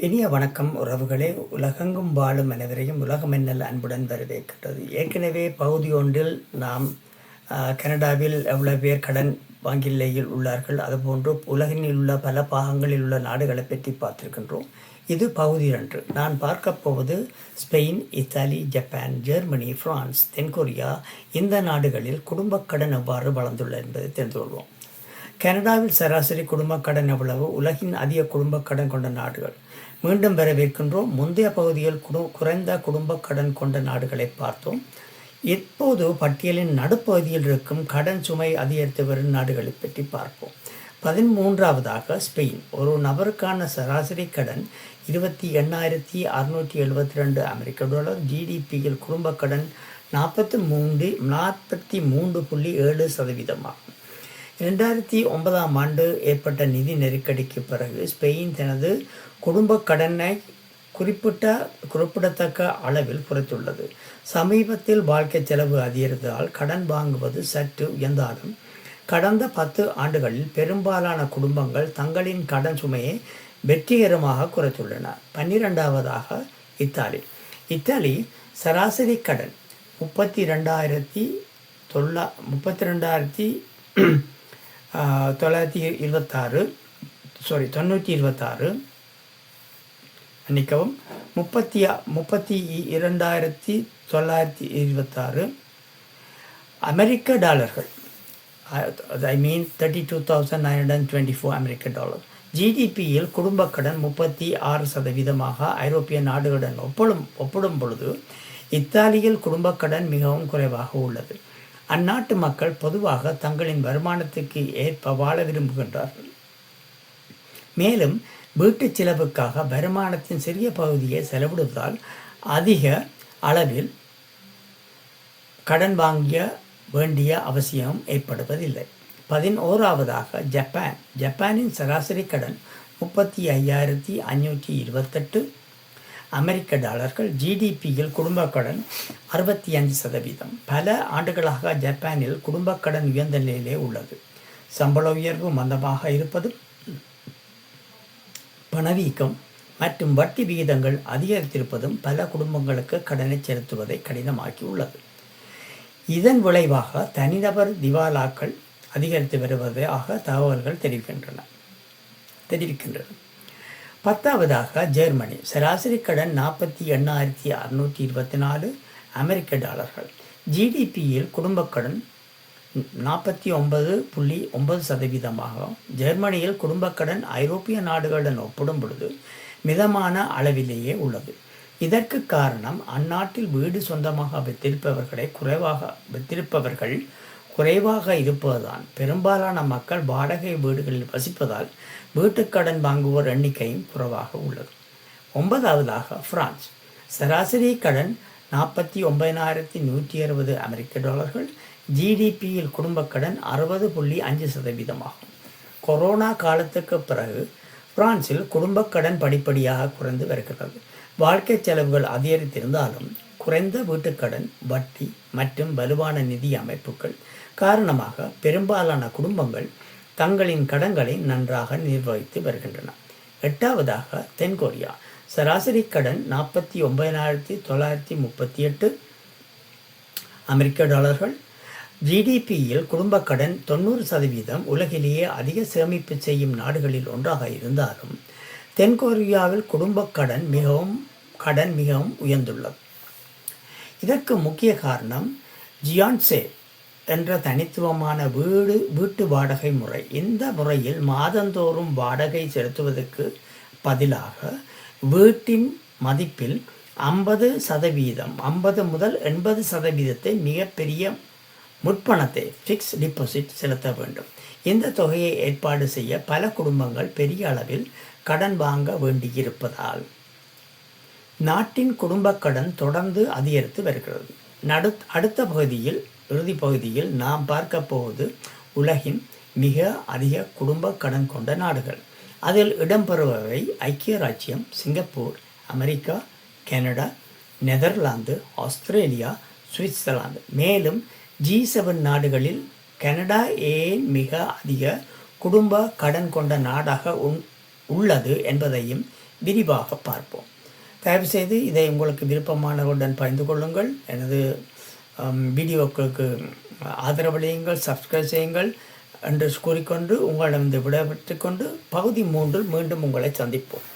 இனிய வணக்கம் உறவுகளே. உலகெங்கும் வாழும் அனைவரையும் உலகமென்னல் அன்புடன் வரவேற்கின்றது. ஏற்கனவே பகுதி ஒன்றில் நாம் கனடாவில் எவ்வளவு பேர் கடன் வங்கியில் உள்ளார்கள், அதுபோன்று உலகில் உள்ள பல பாகங்களில் உள்ள நாடுகளை பற்றி பார்த்திருக்கின்றோம். இது பகுதி 2. நான் பார்க்க போவது Spain, Italy, Japan, Germany, France, தென்கொரியா, இந்த நாடுகளில் குடும்ப கடன் எவ்வாறு வளர்ந்துள்ளது என்பதை தெரிந்து கொள்வோம். கனடாவில் சராசரி குடும்ப கடன் எவ்வளவு? உலகின் அதிக குடும்ப கடன் கொண்ட நாடுகள். மீண்டும் வரவேற்கின்றோம். முந்தைய பகுதியில் குறைந்த குடும்ப கடன் கொண்ட நாடுகளை பார்த்தோம். இப்போது பட்டியலின் நடுப்பகுதியில் இருக்கும் கடன் சுமை அதிகரித்து வரும் நாடுகளை பற்றி பார்ப்போம். 13வது ஸ்பெயின். ஒரு நபருக்கான சராசரி கடன் 28,672 அமெரிக்க டாலர். ஜிடிபியில் குடும்ப கடன் 43.7% ஆகும். 2009ஆம் ஆண்டு ஏற்பட்ட நிதி நெருக்கடிக்கு பிறகு ஸ்பெயின் தனது குடும்ப கடனை குறிப்பிடத்தக்க அளவில் குறைத்துள்ளது. சமீபத்தில் வாழ்க்கை செலவு அதிகரித்ததால் கடன் வாங்குவது சற்று உயர்ந்தாலும் கடந்த 10 ஆண்டுகளில் பெரும்பாலான குடும்பங்கள் தங்களின் கடன் சுமையை வெற்றிகரமாக குறைத்துள்ளன. 12வது இத்தாலி. இத்தாலி சராசரி கடன் 32,926 மன்னிக்கவும் 32,926 அமெரிக்க டாலர்கள். ஐ மீன் 32,924 அமெரிக்க டாலர். ஜிடிபியில் குடும்ப கடன் 36% ஐரோப்பிய நாடுகளுடன் ஒப்பிடும் பொழுது இத்தாலியில் குடும்ப கடன் மிகவும் குறைவாக உள்ளது. அந்நாட்டு மக்கள் பொதுவாக தங்களின் வருமானத்துக்கு ஏற்ப வாழ விரும்புகின்றார்கள். மேலும் வீட்டு செலவுக்காக வருமானத்தின் சிறிய பகுதியை செலவிடுவதால் அதிக அளவில் கடன் வாங்க வேண்டிய அவசியம் ஏற்படுவதில்லை. 11வது ஜப்பான். ஜப்பானின் சராசரி கடன் 35,528 அமெரிக்க டாலர்கள். ஜிடிபியில் குடும்ப கடன் 65%. பல ஆண்டுகளாக ஜப்பானில் குடும்ப கடன் உயர்ந்த நிலையிலே உள்ளது. சம்பள உயர்வு மந்தமாக இருப்பதும் பணவீக்கம் மற்றும் வட்டி விகிதங்கள் அதிகரித்திருப்பதும் பல குடும்பங்களுக்கு கடனை செலுத்துவதை கடினமாக்கி உள்ளது. இதன் விளைவாக தனிநபர் திவாலாக்கள் அதிகரித்து வருவதாக தகவல்கள் தெரிவிக்கின்றன. 10வது ஜெர்மனி. சராசரி கடன் 48,624 அமெரிக்க டாலர்கள். ஜிடிபியில் குடும்ப கடன் 49.9%. ஜெர்மனியில் குடும்ப கடன் ஐரோப்பிய நாடுகளுடன் ஒப்பிடும் பொழுது மிதமான அளவிலேயே உள்ளது. இதற்கு காரணம் அந்நாட்டில் வீடு சொந்தமாக வைத்திருப்பவர்கள் குறைவாக இருப்பதுதான். பெரும்பாலான மக்கள் வாடகை வீடுகளில் வசிப்பதால் வீட்டுக்கடன் வாங்குவோர் எண்ணிக்கையும் குறைவாக உள்ளது. 9வது பிரான்ஸ். சராசரி கடன் 49,160 அமெரிக்க டாலர்கள். ஜிடிபியில் குடும்ப கடன் 60.5% ஆகும். கொரோனா காலத்துக்கு பிறகு பிரான்சில் குடும்ப கடன் படிப்படியாக குறைந்து வருகிறது. வாழ்க்கை செலவுகள் அதிகரித்திருந்தாலும் குறைந்த வீட்டுக்கடன், வட்டி மற்றும் வலுவான நிதி அமைப்புகள் காரணமாக பெரும்பாலான குடும்பங்கள் தங்களின் கடன்களை நன்றாக நிர்வகித்து வருகின்றன. 8வது தென்கொரியா. சராசரி கடன் 49,938 அமெரிக்க டாலர்கள். ஜிடிபியில் குடும்ப கடன் 90%. உலகிலேயே அதிக சேமிப்பு செய்யும் நாடுகளில் ஒன்றாக இருந்தாலும் தென்கொரியாவில் குடும்ப கடன் மிகவும் உயர்ந்துள்ளது. இதற்கு முக்கிய காரணம் ஜியான்சே என்ற தனித்துவமான வீட்டு வாடகை முறை. இந்த முறையில் மாதந்தோறும் வாடகை செலுத்துவதற்கு பதிலாக வீட்டின் மதிப்பில் 50 முதல் 80% மிகப்பெரிய முற்பணத்தை ஃபிக்ஸ் டிபாசிட் செலுத்த வேண்டும். இந்த தொகையை ஏற்பாடு செய்ய பல குடும்பங்கள் பெரிய அளவில் கடன் வாங்க வேண்டியிருப்பதால் நாட்டின் குடும்ப கடன் தொடர்ந்து அதிகரித்து வருகிறது. அடுத்த இறுதி பகுதியில் நாம் பார்க்க போவது உலகின் மிக அதிக குடும்ப கடன் கொண்ட நாடுகள். அதில் இடம்பெறுபவை ஐக்கிய ராச்சியம், Singapore, America, Canada, Netherlands, Australia, Switzerland. மேலும் G7 நாடுகளில் கனடா ஏன் மிக அதிக குடும்ப கடன் கொண்ட நாடாக உள்ளது என்பதையும் விரிவாக பார்ப்போம். தயவுசெய்து இதை உங்களுக்கு விருப்பமானவருடன் பகிர்ந்து கொள்ளுங்கள். எனது வீடியோக்களுக்கு ஆதரவளியுங்கள், சப்ஸ்கிரைப் செய்யுங்கள் என்று கூறிக்கொண்டு உங்களிடம் விடைபெற்றுக் கொண்டு பகுதி 3 மீண்டும் உங்களை சந்திப்போம்.